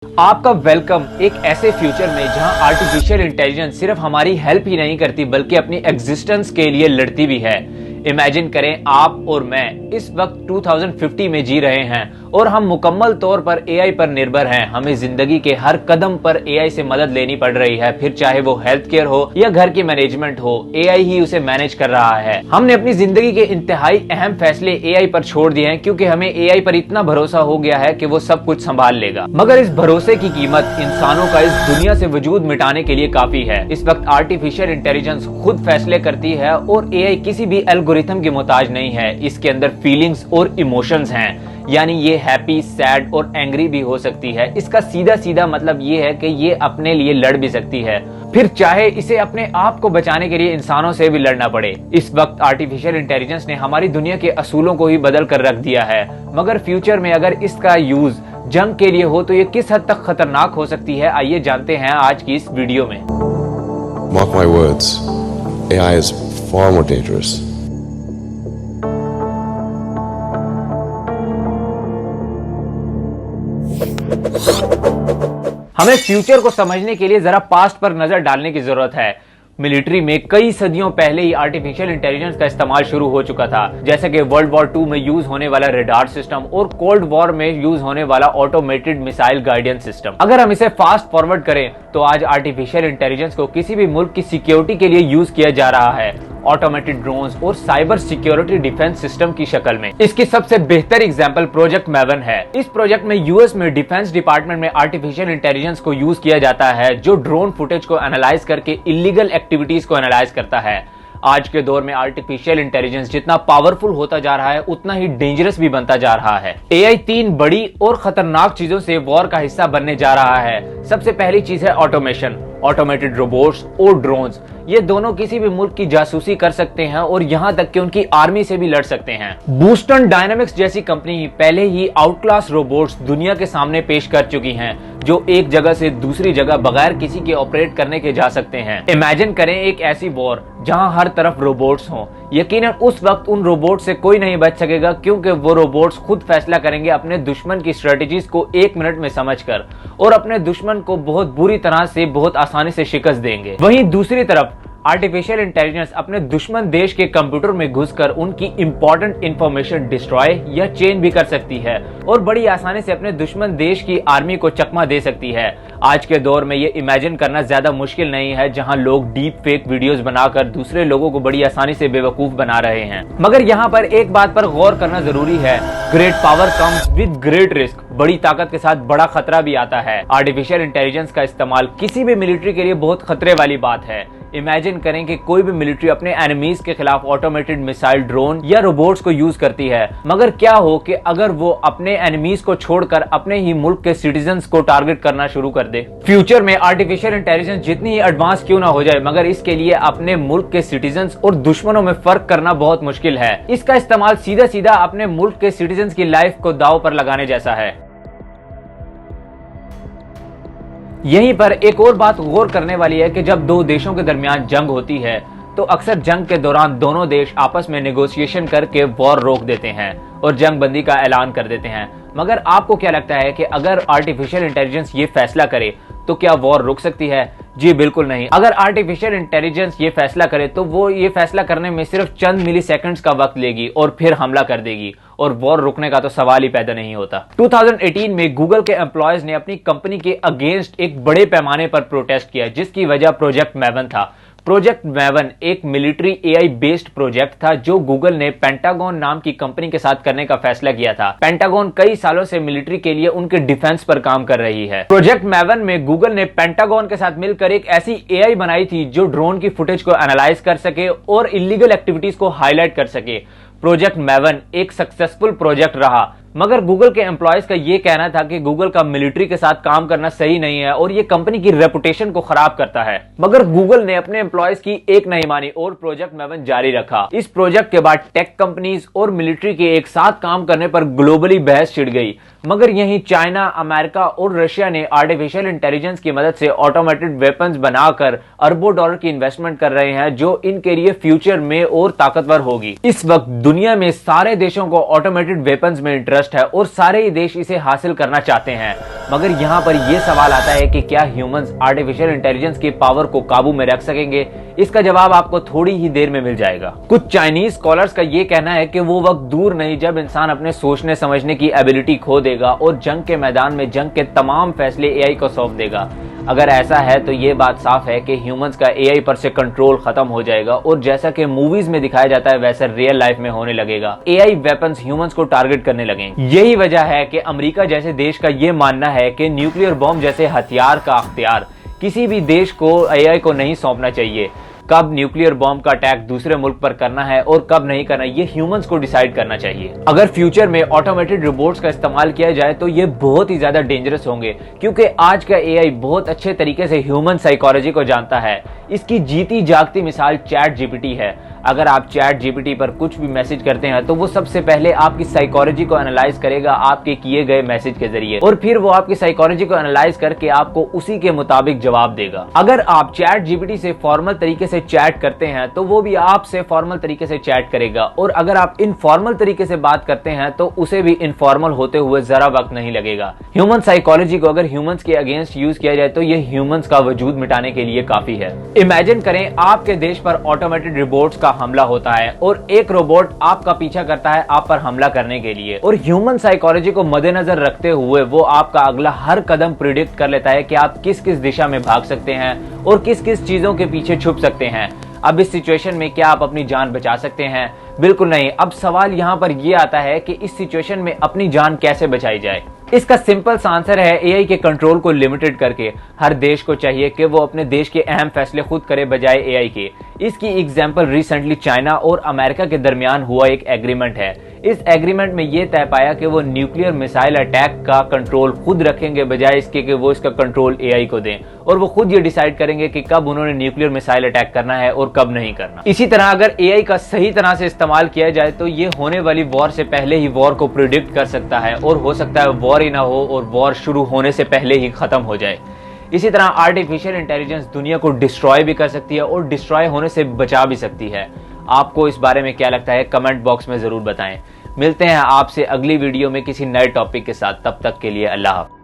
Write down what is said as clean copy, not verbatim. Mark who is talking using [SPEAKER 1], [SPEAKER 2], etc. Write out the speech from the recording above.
[SPEAKER 1] आपका वेलकम एक ऐसे फ्यूचर में जहां आर्टिफिशियल इंटेलिजेंस सिर्फ हमारी हेल्प ही नहीं करती बल्कि अपनी एग्जिस्टेंस के लिए लड़ती भी है। इमेजिन करें आप और मैं इस वक्त 2050 में जी रहे हैं और हम मुकम्मल तौर पर एआई पर निर्भर हैं। हमें जिंदगी के हर कदम पर एआई से मदद लेनी पड़ रही है, फिर चाहे वो हेल्थ केयर हो या घर की मैनेजमेंट हो, एआई ही उसे मैनेज कर रहा है। हमने अपनी जिंदगी के इंतहाई अहम फैसले एआई पर छोड़ दिए हैं क्योंकि हमें एआई पर इतना भरोसा हो गया है कि वो सब कुछ संभाल लेगा। मगर इस भरोसे की कीमत इंसानों का इस दुनिया से वजूद मिटाने के लिए काफी है। इस वक्त आर्टिफिशियल इंटेलिजेंस खुद फैसले करती है और एआई किसी भी एल्गोरिथम की मोहताज नहीं है। इसके अंदर फीलिंग्स और इमोशंस हैं, यानी ये हैप्पी, सैड और एंग्री भी हो सकती है। इसका सीधा सीधा मतलब ये है कि ये अपने लिए लड़ भी सकती है, फिर चाहे इसे अपने आप को बचाने के लिए इंसानों से भी लड़ना पड़े। इस वक्त आर्टिफिशियल इंटेलिजेंस ने हमारी दुनिया के असूलों को ही बदल कर रख दिया है, मगर फ्यूचर में अगर इसका यूज जंग के लिए हो तो ये किस हद तक खतरनाक हो सकती है, आइए जानते हैं आज की इस वीडियो में।
[SPEAKER 2] Mark my words, AI is far more dangerous.
[SPEAKER 1] हमें फ्यूचर को समझने के लिए जरा पास्ट पर नजर डालने की जरूरत है। मिलिट्री में कई सदियों पहले ही आर्टिफिशियल इंटेलिजेंस का इस्तेमाल शुरू हो चुका था, जैसे कि वर्ल्ड वॉर 2 में यूज होने वाला रेडार सिस्टम और कोल्ड वॉर में यूज होने वाला ऑटोमेटेड मिसाइल गाइडेंस सिस्टम। अगर हम इसे फास्ट फॉरवर्ड करें तो आज आर्टिफिशियल इंटेलिजेंस को किसी भी मुल्क की सिक्योरिटी के लिए यूज किया जा रहा है, ऑटोमेटेड ड्रोन्स और साइबर सिक्योरिटी डिफेंस सिस्टम की शक्ल में। इसकी सबसे बेहतर एग्जांपल प्रोजेक्ट मैवन है। इस प्रोजेक्ट में यूएस में डिफेंस डिपार्टमेंट में आर्टिफिशियल इंटेलिजेंस को यूज किया जाता है, जो ड्रोन फुटेज को एनालाइज करके इलीगल एक्टिविटीज को एनालाइज करता है। आज के दौर में आर्टिफिशियल इंटेलिजेंस जितना पावरफुल होता जा रहा है उतना ही डेंजरस भी बनता जा रहा है। एआई 3 बड़ी और खतरनाक चीजों से वॉर का हिस्सा बनने जा रहा है। सबसे पहली चीज है ऑटोमेशन। ऑटोमेटेड रोबोट्स और ड्रोन्स, ये दोनों किसी भी मुल्क की जासूसी कर सकते हैं और यहां तक कि उनकी आर्मी से भी लड़ सकते हैं। बूस्टन डायनामिक्स जैसी कंपनी पहले ही आउटक्लास रोबोट्स दुनिया के सामने पेश कर चुकी हैं, जो एक जगह से दूसरी जगह बगैर किसी के ऑपरेट करने के जा सकते हैं। इमेजिन करें एक ऐसी वॉर जहां हर तरफ रोबोट्स हों। यकीनन उस वक्त उन रोबोट से कोई नहीं बच सकेगा, क्योंकि वो रोबोट्स खुद फैसला करेंगे अपने दुश्मन की स्ट्रेटेजीज को 1 मिनट में समझकर और अपने दुश्मन को बहुत बुरी तरह से बहुत आसानी से शिकस्त देंगे। वहीं दूसरी तरफ आर्टिफिशियल इंटेलिजेंस अपने दुश्मन देश के कंप्यूटर में घुसकर उनकी इंपॉर्टेंट इंफॉर्मेशन डिस्ट्रॉय या चेंज भी कर सकती है और बड़ी आसानी से अपने दुश्मन देश की आर्मी को चकमा दे सकती है। आज के दौर में ये इमेजिन करना ज्यादा मुश्किल नहीं है, जहां लोग डीप फेक वीडियोस बनाकर दूसरे लोगों को बड़ी आसानी से बेवकूफ बना रहे हैं। मगर यहाँ पर एक बात पर गौर करना जरूरी है, great power comes with great risk. बड़ी ताकत के साथ बड़ा खतरा भी आता है। आर्टिफिशियल इंटेलिजेंस का इस्तेमाल किसी भी मिलिट्री के लिए बहुत खतरे वाली बात है। इमेजिन करें कि कोई भी मिलिट्री अपने एनिमीज के खिलाफ ऑटोमेटेड मिसाइल, ड्रोन या रोबोट्स को यूज करती है, मगर क्या हो कि अगर वो अपने एनिमीज को छोड़कर अपने ही मुल्क के सिटीजन्स को टारगेट करना शुरू कर दे। फ्यूचर में आर्टिफिशियल इंटेलिजेंस जितनी ही एडवांस क्यों ना हो जाए, मगर इसके लिए अपने मुल्क के सिटीजन्स और दुश्मनों में फर्क करना बहुत मुश्किल है। इसका इस्तेमाल सीधा सीधा अपने मुल्क के सिटीजन्स की लाइफ को दांव पर लगाने जैसा है। यहीं पर एक और बात गौर करने वाली है कि जब दो देशों के दरमियान जंग होती है तो अक्सर जंग के दौरान दोनों देश आपस में नेगोशिएशन करके वॉर रोक देते हैं और जंग बंदी का ऐलान कर देते हैं। मगर आपको क्या लगता है कि अगर आर्टिफिशियल इंटेलिजेंस ये फैसला करे तो क्या वॉर रुक सकती है? जी बिल्कुल नहीं। अगर आर्टिफिशियल इंटेलिजेंस ये फैसला करे तो वो ये फैसला करने में सिर्फ चंद मिली सेकंड्स का वक्त लेगी और फिर हमला कर देगी और वॉर रुकने का तो सवाल ही पैदा नहीं होता। 2018 में गूगल के एम्प्लॉयज ने अपनी कंपनी के अगेंस्ट एक बड़े पैमाने पर प्रोटेस्ट किया, जिसकी वजह प्रोजेक्ट मैवन था। प्रोजेक्ट मैवन एक मिलिट्री एआई बेस्ड प्रोजेक्ट था जो गूगल ने पेंटागन नाम की कंपनी के साथ करने का फैसला किया था। पेंटागन कई सालों से मिलिट्री के लिए उनके डिफेंस पर काम कर रही है। प्रोजेक्ट मैवन में गूगल ने पेंटागन के साथ मिलकर एक ऐसी एआई बनाई थी जो ड्रोन की फुटेज को एनालाइज कर सके और इलीगल एक्टिविटीज को हाईलाइट कर सके। प्रोजेक्ट मैवन एक सक्सेसफुल प्रोजेक्ट रहा, मगर गूगल के एम्प्लॉयज का यह कहना था कि गूगल का मिलिट्री के साथ काम करना सही नहीं है और ये कंपनी की रेपुटेशन को खराब करता है। मगर गूगल ने अपने एम्प्लॉयज की एक नहीं मानी और प्रोजेक्ट मैवन जारी रखा। इस प्रोजेक्ट के बाद टेक कंपनीज और मिलिट्री के एक साथ काम करने पर ग्लोबली बहस छिड़ गई। मगर यहीं चाइना, अमेरिका और रशिया ने आर्टिफिशियल इंटेलिजेंस की मदद से ऑटोमेटेड वेपन्स बनाकर अरबों डॉलर की इन्वेस्टमेंट कर रहे हैं, जो इनके लिए फ्यूचर में और ताकतवर होगी। इस वक्त दुनिया में सारे देशों को ऑटोमेटेड वेपन्स में इंटरेस्ट जबरदस्त है और सारे ही देश इसे हासिल करना चाहते हैं। मगर यहाँ पर यह सवाल आता है कि क्या ह्यूमंस आर्टिफिशियल इंटेलिजेंस की पावर को काबू में रख सकेंगे? इसका जवाब आपको थोड़ी ही देर में मिल जाएगा। कुछ चाइनीज स्कॉलर्स का ये कहना है कि वो वक्त दूर नहीं जब इंसान अपने सोचने समझने की एबिलिटी खो देगा और जंग के मैदान में जंग के तमाम फैसले एआई को सौंप देगा। अगर ऐसा है तो ये बात साफ है कि ह्यूमंस का एआई पर से कंट्रोल खत्म हो जाएगा और जैसा कि मूवीज में दिखाया जाता है वैसा रियल लाइफ में होने लगेगा। एआई वेपन्स ह्यूमंस को टारगेट करने लगेंगे। यही वजह है कि अमेरिका जैसे देश का ये मानना है कि न्यूक्लियर बॉम्ब जैसे हथियार का अख्तियार किसी भी देश को एआई को नहीं सौंपना चाहिए। कब न्यूक्लियर बॉम्ब का अटैक दूसरे मुल्क पर करना है और कब नहीं करना, ये ह्यूमंस को डिसाइड करना चाहिए। अगर फ्यूचर में ऑटोमेटेड रोबोट्स का इस्तेमाल किया जाए तो ये बहुत ही ज्यादा डेंजरस होंगे, क्योंकि आज का एआई बहुत अच्छे तरीके से ह्यूमन साइकोलॉजी को जानता है। इसकी जीती जागती मिसाल चैट जीपीटी है। अगर आप चैट जीपीटी पर कुछ भी मैसेज करते हैं तो वो सबसे पहले आपकी साइकोलॉजी को एनालाइज करेगा आपके किए गए मैसेज के जरिए, और फिर वो आपकी साइकोलॉजी को एनालाइज करके आपको उसी के मुताबिक जवाब देगा। अगर आप चैट जीपीटी से फॉर्मल तरीके से चैट करते हैं तो वो भी आपसे फॉर्मल तरीके से चैट करेगा, और अगर आप इनफॉर्मल तरीके से बात करते हैं तो उसे भी इनफॉर्मल होते हुए जरा वक्त नहीं लगेगा। ह्यूमन साइकोलॉजी को अगर ह्यूमंस के अगेंस्ट यूज किया जाए तो ये ह्यूमंस का वजूद मिटाने के लिए काफी है। इमेजिन करें आपके देश पर ऑटोमेटेड रोबोट्स का हमला होता है और एक रोबोट आपका पीछा करता है आप पर हमला करने के लिए, और ह्यूमन साइकोलॉजी को मद्देनजर रखते हुए वो आपका अगला हर कदम प्रिडिक्ट कर लेता है कि आप किस किस दिशा में भाग सकते हैं और किस किस चीजों के पीछे छुप सकते हैं। अब इस सिचुएशन में क्या आप अपनी जान बचा सकते हैं? बिल्कुल नहीं। अब सवाल यहाँ पर यह आता है कि इस सिचुएशन में अपनी जान कैसे बचाई जाए। इसका सिंपल सा आंसर है एआई के कंट्रोल को लिमिटेड करके। हर देश को चाहिए कि वो अपने देश के अहम फैसले खुद करे बजाय एआई के। इसकी एग्जांपल रिसेंटली चाइना और अमेरिका के दरमियान हुआ एक एग्रीमेंट है। इस एग्रीमेंट में यह तय पाया कि वो न्यूक्लियर मिसाइल अटैक का कंट्रोल खुद रखेंगे बजाय इसके कि वो इसका कंट्रोल एआई को दें, और वो खुद ये डिसाइड करेंगे कि कब उन्होंने न्यूक्लियर मिसाइल अटैक करना है और कब नहीं करना। इसी तरह अगर एआई का सही तरह से इस्तेमाल किया जाए तो ये होने वाली वॉर से पहले ही वॉर को प्रिडिक्ट कर सकता है, और हो सकता है वॉर ही ना हो और वॉर शुरू होने से पहले ही खत्म हो जाए। इसी तरह आर्टिफिशियल इंटेलिजेंस दुनिया को डिस्ट्रॉय भी कर सकती है और डिस्ट्रॉय होने से बचा भी सकती है। आपको इस बारे में क्या लगता है कमेंट बॉक्स में जरूर बताएं। मिलते हैं आपसे अगली वीडियो में किसी नए टॉपिक के साथ। तब तक के लिए अल्लाह हाफ़िज़।